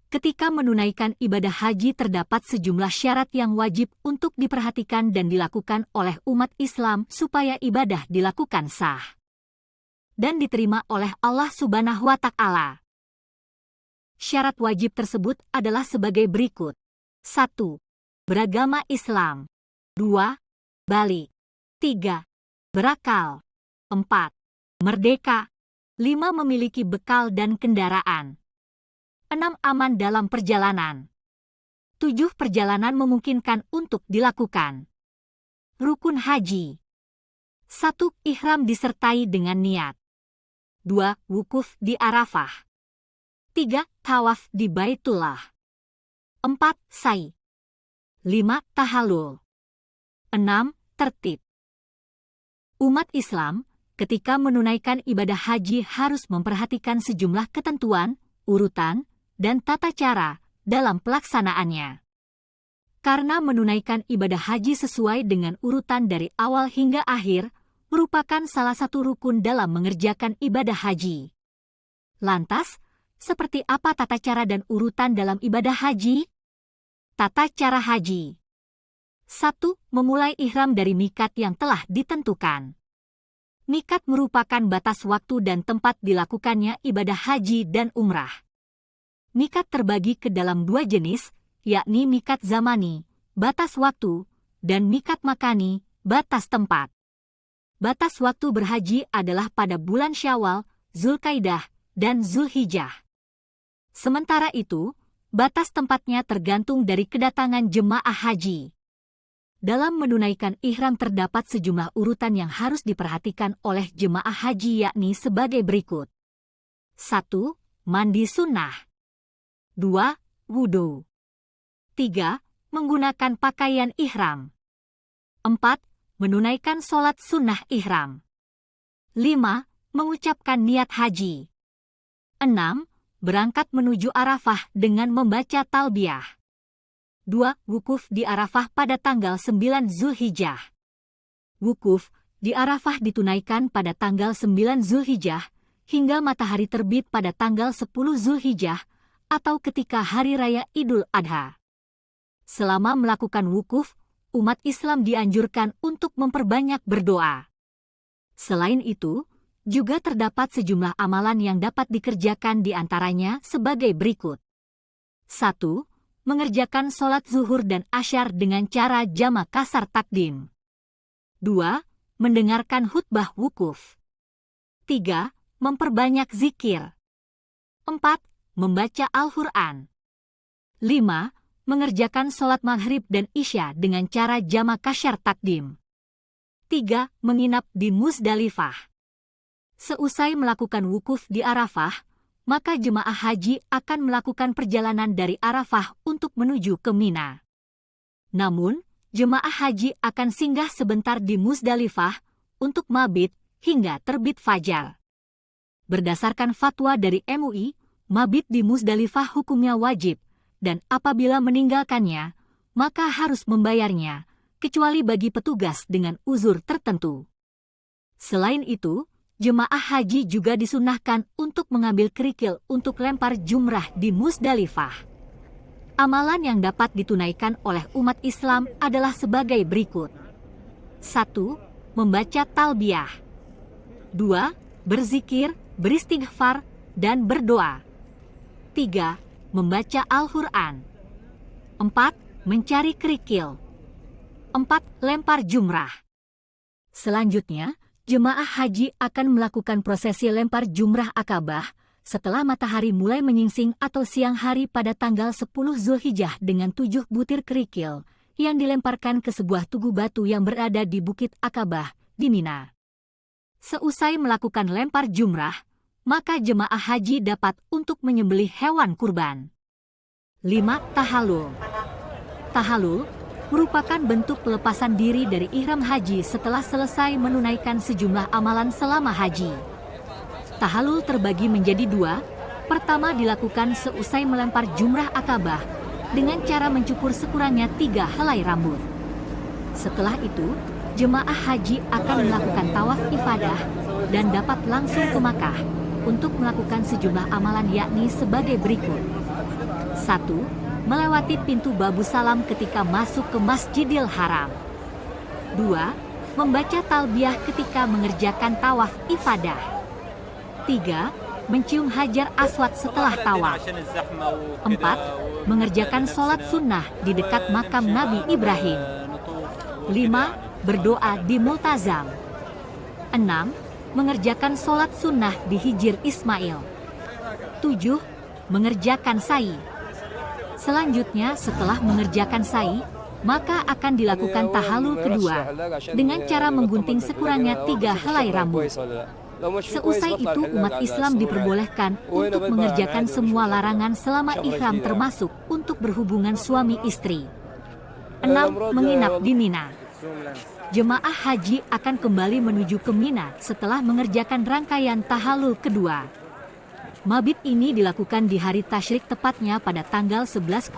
Ketika menunaikan ibadah haji terdapat sejumlah syarat yang wajib untuk diperhatikan dan dilakukan oleh umat Islam supaya ibadah dilakukan sah dan diterima oleh Allah Subhanahu wa Ta'ala. Syarat wajib tersebut adalah sebagai berikut. 1. Beragama Islam. 2. Balik. 3. Berakal. 4. Merdeka. 5. Memiliki bekal dan kendaraan. 6. Aman dalam perjalanan. 7. Perjalanan memungkinkan untuk dilakukan. Rukun haji. 1. Ihram disertai dengan niat. 2. Wukuf di Arafah. 3. Tawaf di Baitullah. 4. Sa'i. 5. Tahallul. 6. Tertib. Umat Islam, ketika menunaikan ibadah haji harus memperhatikan sejumlah ketentuan, urutan, dan tata cara dalam pelaksanaannya. Karena menunaikan ibadah haji sesuai dengan urutan dari awal hingga akhir merupakan salah satu rukun dalam mengerjakan ibadah haji. Lantas, seperti apa tata cara dan urutan dalam ibadah haji? Tata cara haji. 1. Memulai ihram dari mikat yang telah ditentukan. Mikat merupakan batas waktu dan tempat dilakukannya ibadah haji dan umrah. Mikat terbagi ke dalam dua jenis, yakni mikat zamani, batas waktu, dan mikat makani, batas tempat. Batas waktu berhaji adalah pada bulan Syawal, Zulkaidah, dan Zulhijjah. Sementara itu, batas tempatnya tergantung dari kedatangan jemaah haji. Dalam menunaikan ihram terdapat sejumlah urutan yang harus diperhatikan oleh jemaah haji yakni sebagai berikut. 1. Mandi sunnah. 2. Wudu. 3. Menggunakan pakaian ihram. 4. Menunaikan sholat sunnah ihram. 5. Mengucapkan niat haji. 6. Berangkat menuju Arafah dengan membaca talbiyah. 2. Wukuf di Arafah pada tanggal 9 Zulhijjah. Wukuf di Arafah ditunaikan pada tanggal 9 Zulhijjah hingga matahari terbit pada tanggal 10 Zulhijjah atau ketika hari raya Idul Adha. Selama melakukan wukuf, umat Islam dianjurkan untuk memperbanyak berdoa. Selain itu, juga terdapat sejumlah amalan yang dapat dikerjakan di antaranya sebagai berikut. 1. Mengerjakan sholat zuhur dan asyar dengan cara jama' kasar takdim. 2. Mendengarkan khutbah wukuf. 3. Memperbanyak zikir. 4. Membaca Al-Quran. 5. Mengerjakan sholat maghrib dan isya dengan cara jama' kasar takdim. 3. Menginap di Muzdalifah. Seusai melakukan wukuf di Arafah, maka jemaah haji akan melakukan perjalanan dari Arafah untuk menuju ke Mina. Namun, jemaah haji akan singgah sebentar di Muzdalifah untuk mabit hingga terbit fajar. Berdasarkan fatwa dari MUI, mabit di Muzdalifah hukumnya wajib, dan apabila meninggalkannya, maka harus membayarnya, kecuali bagi petugas dengan uzur tertentu. Selain itu, jemaah haji juga disunahkan untuk mengambil kerikil untuk lempar jumrah di Muzdalifah. Amalan yang dapat ditunaikan oleh umat Islam adalah sebagai berikut. 1. Membaca talbiyah. 2. Berzikir, beristighfar, dan berdoa. 3. Membaca Al-Quran. 4. Mencari kerikil. 4. Lempar jumrah. Selanjutnya, jemaah haji akan melakukan prosesi lempar jumrah akabah setelah matahari mulai menyingsing atau siang hari pada tanggal 10 Zulhijjah dengan 7 butir kerikil yang dilemparkan ke sebuah tugu batu yang berada di Bukit Akabah di Mina. Seusai melakukan lempar jumrah, maka jemaah haji dapat untuk menyembelih hewan kurban. 5. Tahallul. Tahallul merupakan bentuk pelepasan diri dari ihram haji setelah selesai menunaikan sejumlah amalan selama haji. Tahallul terbagi menjadi 2. Pertama dilakukan seusai melempar jumrah akabah dengan cara mencukur sekurangnya 3 helai rambut. Setelah itu, jemaah haji akan melakukan tawaf ifadah dan dapat langsung ke Makkah untuk melakukan sejumlah amalan yakni sebagai berikut. 1. Melewati pintu Babu Salam ketika masuk ke Masjidil Haram. 2. Membaca talbiyah ketika mengerjakan tawaf ifadah. 3. Mencium hajar aswad setelah tawaf. 4. Mengerjakan sholat sunnah di dekat makam Nabi Ibrahim. 5. Berdoa di multazam. 6. Mengerjakan sholat sunnah di Hijir Ismail. 7. Mengerjakan sa'i. Selanjutnya setelah mengerjakan sa'i, maka akan dilakukan tahalul kedua dengan cara menggunting sekurangnya 3 helai rambut. Seusai itu umat Islam diperbolehkan untuk mengerjakan semua larangan selama ihram termasuk untuk berhubungan suami istri. 6. Menginap di Mina. Jemaah haji akan kembali menuju ke Mina setelah mengerjakan rangkaian tahalul kedua. Mabit ini dilakukan di hari tasyrik tepatnya pada tanggal 11,12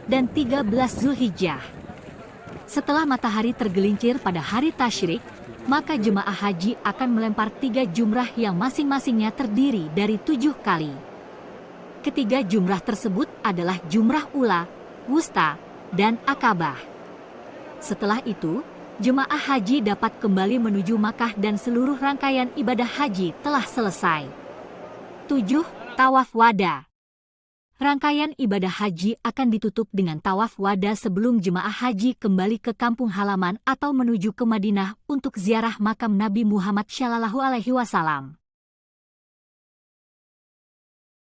dan 13 Zulhijjah. Setelah matahari tergelincir pada hari tasyrik, maka jemaah haji akan melempar 3 jumrah yang masing-masingnya terdiri dari 7 kali. Ketiga jumrah tersebut adalah jumrah ula, wusta, dan akabah. Setelah itu, jemaah haji dapat kembali menuju Makkah dan seluruh rangkaian ibadah haji telah selesai. 7. Tawaf wada. Rangkaian ibadah haji akan ditutup dengan tawaf wada sebelum jemaah haji kembali ke kampung halaman atau menuju ke Madinah untuk ziarah makam Nabi Muhammad SAW.